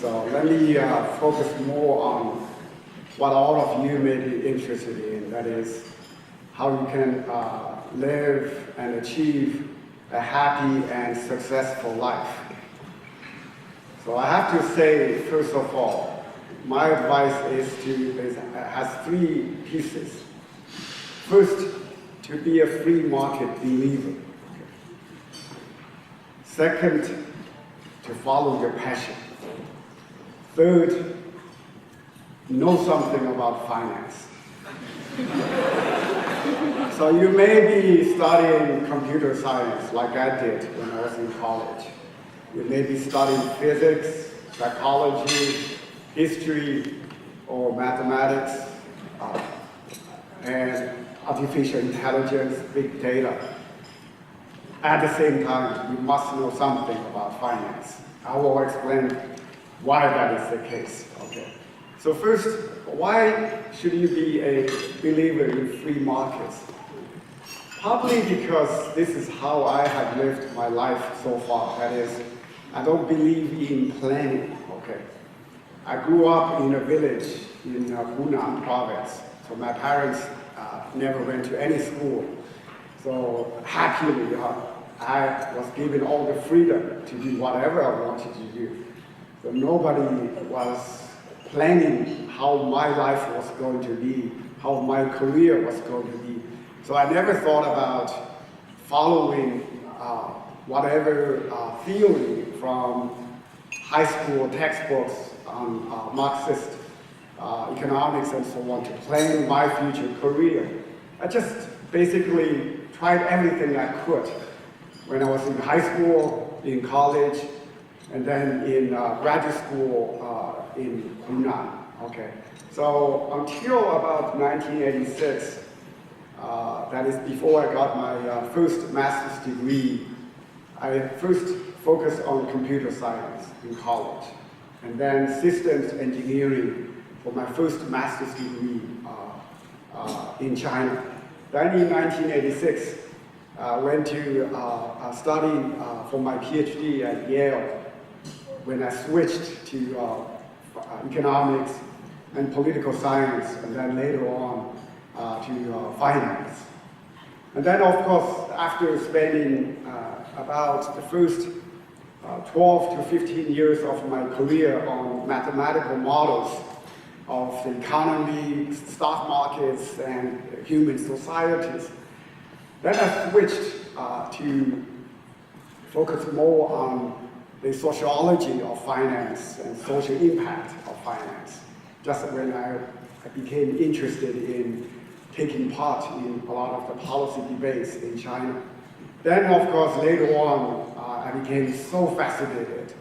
So let me focus more on what all of you may be interested in, that is how you can live and achieve a happy and successful life. So I have to say, first of all, my advice has three pieces. First, to be a free market believer. Second, to follow your passion. Third, know something about finance. So you may be studying computer science like I did when I was in college. You may be studying physics, psychology, history, or mathematics, and artificial intelligence, big data. At the same time, you must know something about finance. I will explain why that is the case. Okay. So first, why should you be a believer in free markets? Partly because this is how I have lived my life so far. That is, I don't believe in planning. Okay. I grew up in a village in Hunan province. So my parents never went to any school. So happily, I was given all the freedom to do whatever I wanted to do. So nobody was planning how my life was going to be, how my career was going to be. So I never thought about following whatever theory from high school textbooks on Marxist economics and so on to plan my future career. I just basically tried everything I could when I was in high school, in college, and then in graduate school in Hunan. Okay. So until about 1986, that is before I got my first master's degree, I first focused on computer science in college, and then systems engineering for my first master's degree in China. Then in 1986, I went to study for my PhD at Yale when I switched to economics and political science, and then later on to finance. And then, of course, after spending about the first 12 to 15 years of my career on mathematical models of the economy, stock markets, and human societies, then I switched to focus more on the sociology of finance and social impact of finance, just when I became interested in taking part in a lot of the policy debates in China. Then, of course, later on, I became so fascinated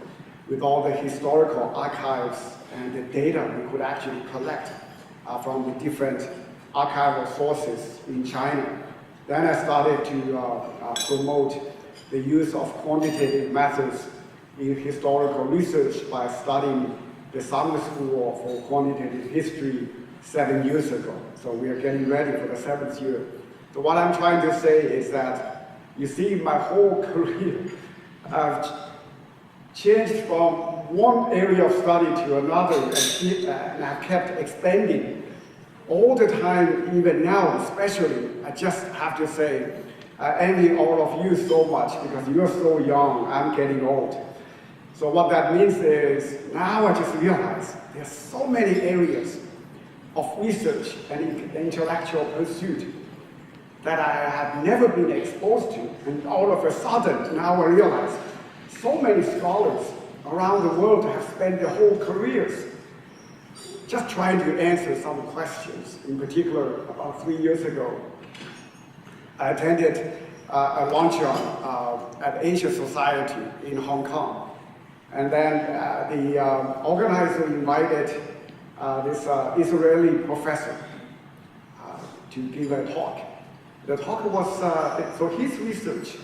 with all the historical archives and the data we could actually collect from the different archival sources in China. Then I started to promote the use of quantitative methods in historical research by studying the summer school for quantitative history 7 years ago. So we are getting ready for the 7th year. So what I'm trying to say is that, you see, my whole career, I've changed from one area of study to another, and I've kept expanding all the time, even now especially. I just have to say, I envy all of you so much because you're so young, I'm getting old. So what that means is, now I just realize there's so many areas of research and intellectual pursuit that I have never been exposed to, and all of a sudden, now I realize so many scholars around the world have spent their whole careers just trying to answer some questions. In particular, about 3 years ago, I attended a luncheon at Asia Society in Hong Kong. And then the organizer invited this Israeli professor to give a talk. The talk was, so his research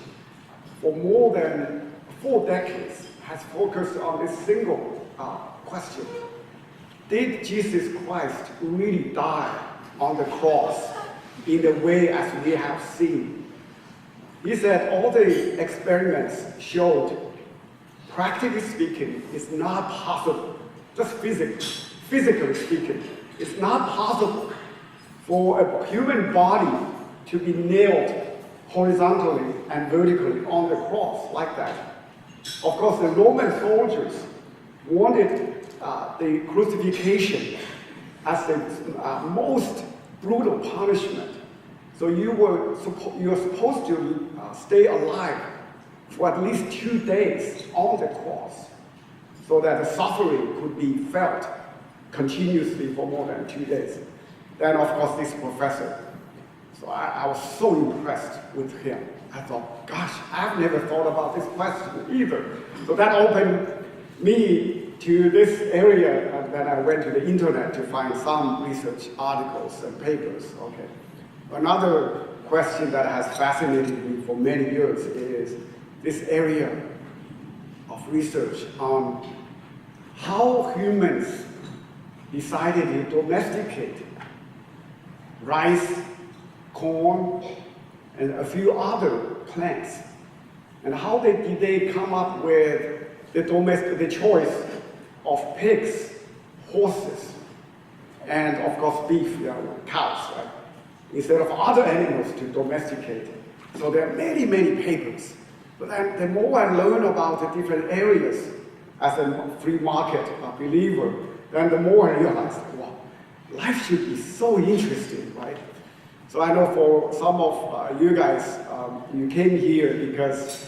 for more than 4 decades has focused on this single question. Did Jesus Christ really die on the cross in the way as we have seen? He said all the experiments showed practically speaking, it's not possible, just physically speaking, it's not possible for a human body to be nailed horizontally and vertically on the cross like that. Of course, the Roman soldiers wanted the crucifixion as the most brutal punishment. So you're supposed to stay alive for at least 2 days on the cross, so that the suffering could be felt continuously for more than 2 days. Then, of course, this professor. So I was so impressed with him. I thought, gosh, I've never thought about this question either. So that opened me to this area, and then I went to the internet to find some research articles and papers. Okay. Another question that has fascinated me for many years is this area of research on how humans decided to domesticate rice, corn, and a few other plants. And how did they come up with the choice of pigs, horses, and of course beef, cows, right? Instead of other animals to domesticate. So there are many, many papers. But then the more I learn about the different areas as a free market believer, then the more I realize, wow, life should be so interesting, right? So I know for some of you guys, you came here because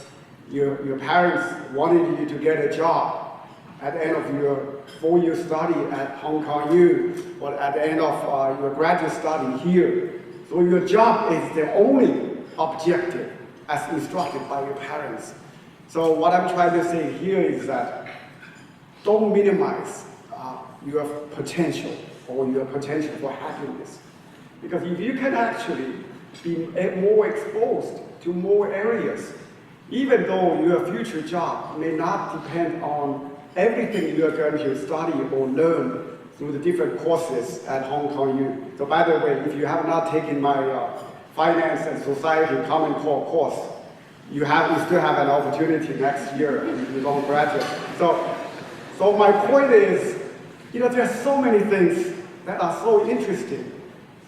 your parents wanted you to get a job at the end of your 4-year study at Hong Kong U, or at the end of your graduate study here. So your job is the only objective as instructed by your parents. So what I'm trying to say here is that don't minimize your potential or your potential for happiness. Because if you can actually be more exposed to more areas, even though your future job may not depend on everything you are going to study or learn through the different courses at Hong Kong U. So by the way, if you have not taken my Finance and Society Common Core course, you still have an opportunity next year if you don't graduate. So my point is, there are so many things that are so interesting.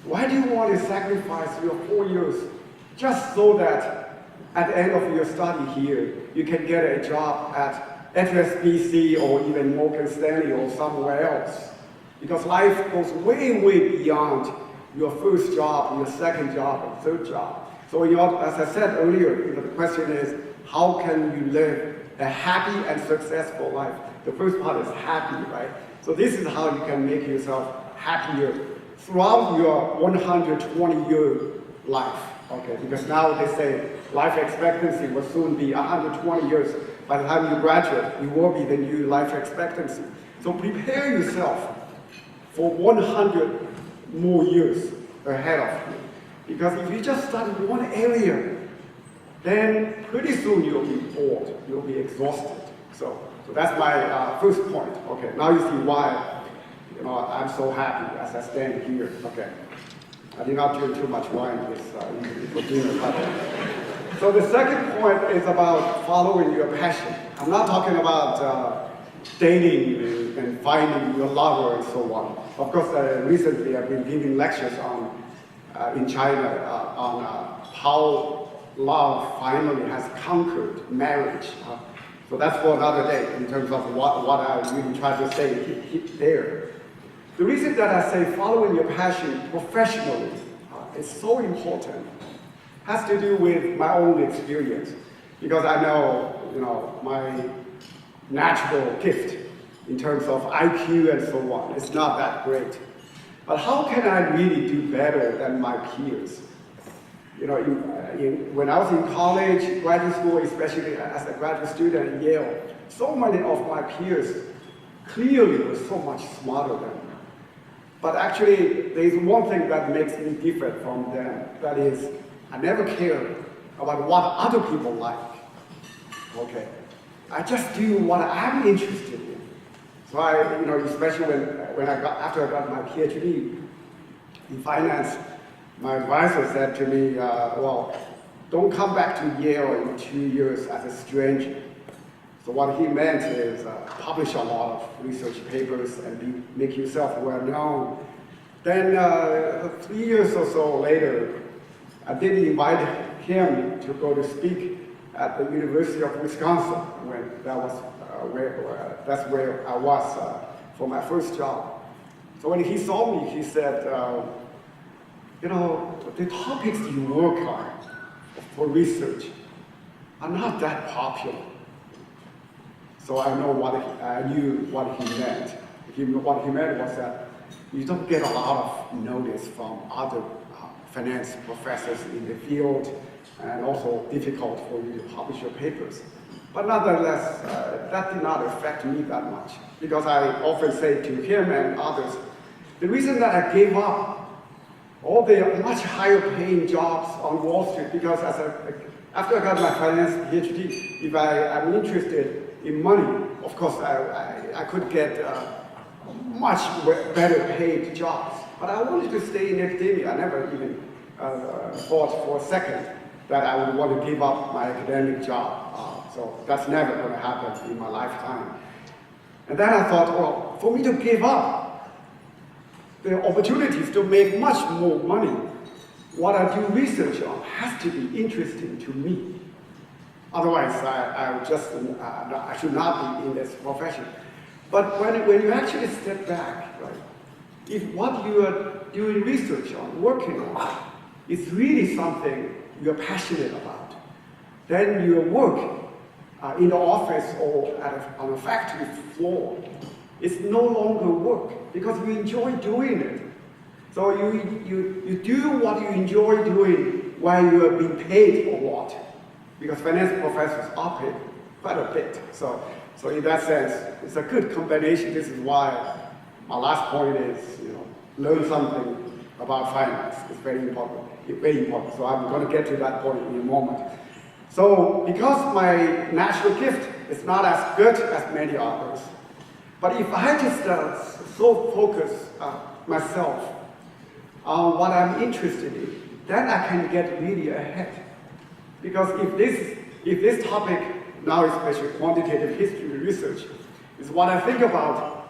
Why do you want to sacrifice your 4 years just so that at the end of your study here, you can get a job at HSBC or even Morgan Stanley or somewhere else? Because life goes way, way beyond your first job, your second job, and third job. So as I said earlier, the question is, how can you live a happy and successful life? The first part is happy, right? So this is how you can make yourself happier throughout your 120-year life, okay? Because now they say life expectancy will soon be 120 years. By the time you graduate, it will be the new life expectancy. So prepare yourself for 100 more years ahead of you. Because if you just study one area, then pretty soon you'll be bored, you'll be exhausted. So that's my first point. Okay, now you see why I'm so happy as I stand here. Okay, I did not drink too much wine for dinner. So the second point is about following your passion. I'm not talking about dating and finding your lover and so on. Of course, recently I've been giving lectures in China on how love finally has conquered marriage. So that's for another day in terms of what I really try to say there. The reason that I say following your passion professionally is so important has to do with my own experience. Because I know, my natural gift in terms of IQ and so on is not that great. But how can I really do better than my peers? When I was in college, graduate school, especially as a graduate student at Yale, so many of my peers clearly were so much smarter than me. But actually, there's one thing that makes me different from them. That is, I never care about what other people like. Okay, I just do what I'm interested in. So especially after I got my PhD in finance, my advisor said to me, well, don't come back to Yale in 2 years as a stranger. So what he meant is publish a lot of research papers and make yourself well known. Then 3 years or so later, I did invite him to go to speak at the University of Wisconsin when that's where I was for my first job. So when he saw me, he said, the topics you work on for research are not that popular. So I knew what he meant. What he meant was that you don't get a lot of notice from other finance professors in the field, and also difficult for you to publish your papers. But nonetheless, that did not affect me that much, because I often say to him and others, the reason that I gave up all the much higher paying jobs on Wall Street, because after I got my finance PhD, if I am interested in money, of course I could get much better paid jobs. But I wanted to stay in academia. I never even thought for a second that I would want to give up my academic job. So that's never going to happen in my lifetime. And then I thought, well, for me to give up the opportunities to make much more money, what I do research on has to be interesting to me. Otherwise, I should not be in this profession. But when you actually step back, right, if what you are doing research on, working on, is really something you're passionate about, then your work in the office or on a factory floor is no longer work, because you enjoy doing it. So you do what you enjoy doing while you are being paid a lot, because finance professors are paid quite a bit. So in that sense, it's a good combination. This is why my last point is, learn something about finance. It's very important. So I'm going to get to that point in a moment. So because my natural gift is not as good as many others, but if I just so focus myself on what I'm interested in, then I can get really ahead. Because if this topic, now especially quantitative history research, is what I think about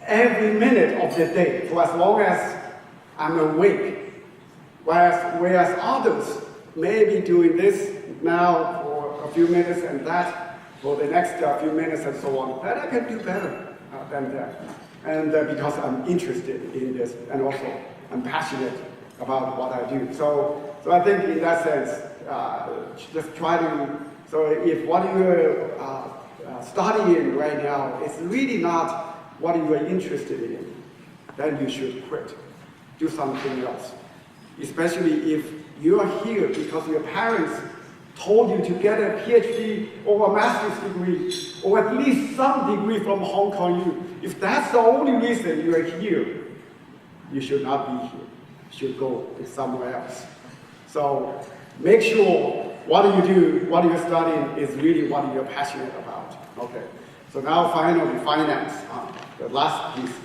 every minute of the day for as long as I'm awake, whereas others may be doing this now for a few minutes and that for the next few minutes and so on, then I can do better than that. And because I'm interested in this, and also I'm passionate about what I do. So I think in that sense, just try to, so if what you're studying right now is really not what you are interested in, then you should quit. Do something else. Especially if you are here because your parents told you to get a PhD or a master's degree, or at least some degree from Hong Kong U. If that's the only reason you are here, you should not be here. You should go somewhere else. So make sure what you do, what you're studying is really what you're passionate about. Okay. So now finally, finance, the last piece.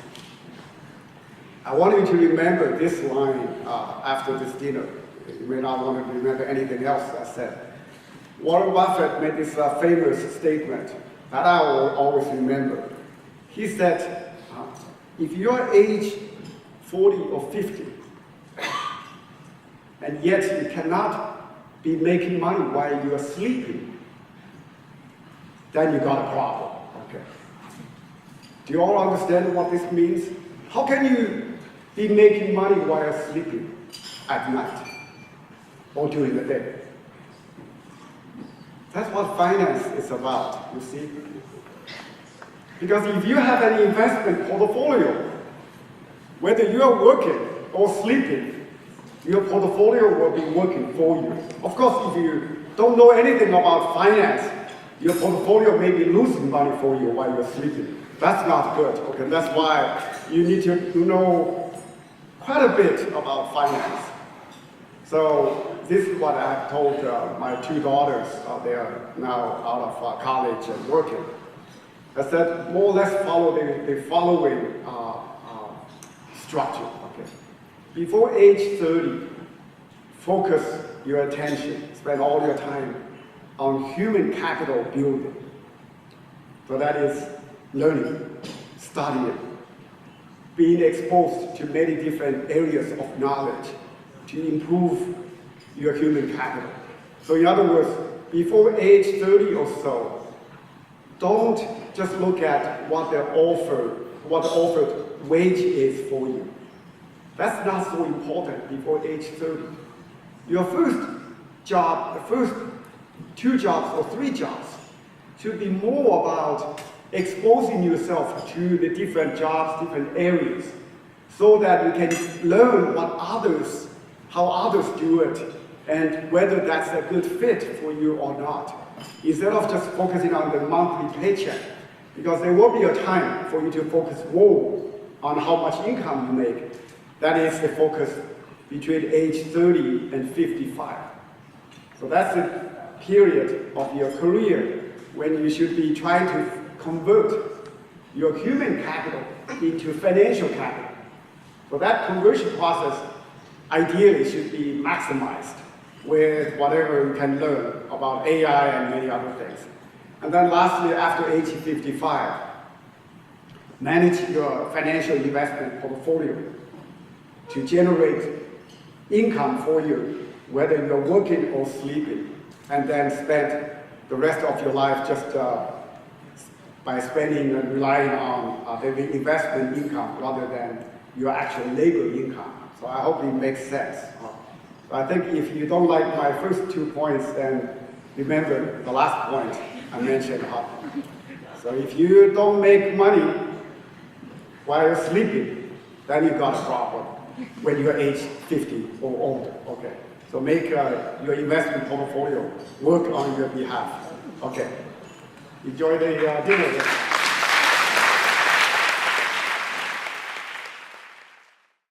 I want you to remember this line after this dinner. You may not want to remember anything else I said. Warren Buffett made this famous statement that I will always remember. He said, if you're age 40 or 50, and yet you cannot be making money while you are sleeping, then you got a problem. Okay. Do you all understand what this means? How can you be making money while you're sleeping at night or during the day? That's what finance is about, you see. Because if you have an investment portfolio, whether you are working or sleeping, your portfolio will be working for you. Of course, if you don't know anything about finance, your portfolio may be losing money for you while you're sleeping. That's not good. Okay, that's why you need to know quite a bit about finance. So this is what I have told my two daughters. They are now out of college and working. I said, more or less follow the following structure. Okay. Before age 30, focus your attention, spend all your time on human capital building. So that is learning, studying, being exposed to many different areas of knowledge to improve your human capital. So in other words, before age 30 or so, don't just look at what the offered wage is for you. That's not so important before age 30. Your first job, the first 2 jobs or 3 jobs should be more about exposing yourself to the different jobs, different areas, so that you can learn how others do it, and whether that's a good fit for you or not. Instead of just focusing on the monthly paycheck, because there will be a time for you to focus more on how much income you make. That is the focus between age 30 and 55. So that's the period of your career when you should be trying to convert your human capital into financial capital. So that conversion process ideally should be maximized with whatever you can learn about AI and many other things. And then lastly, after age 55, manage your financial investment portfolio to generate income for you, whether you're working or sleeping, and then spend the rest of your life just by spending and relying on the investment income rather than your actual labor income. So I hope it makes sense. So I think if you don't like my first 2 points, then remember the last point I mentioned. So if you don't make money while you're sleeping, then you got a problem when you're age 50 or older. Okay. So make your investment portfolio work on your behalf. Okay. Enjoy the dinner.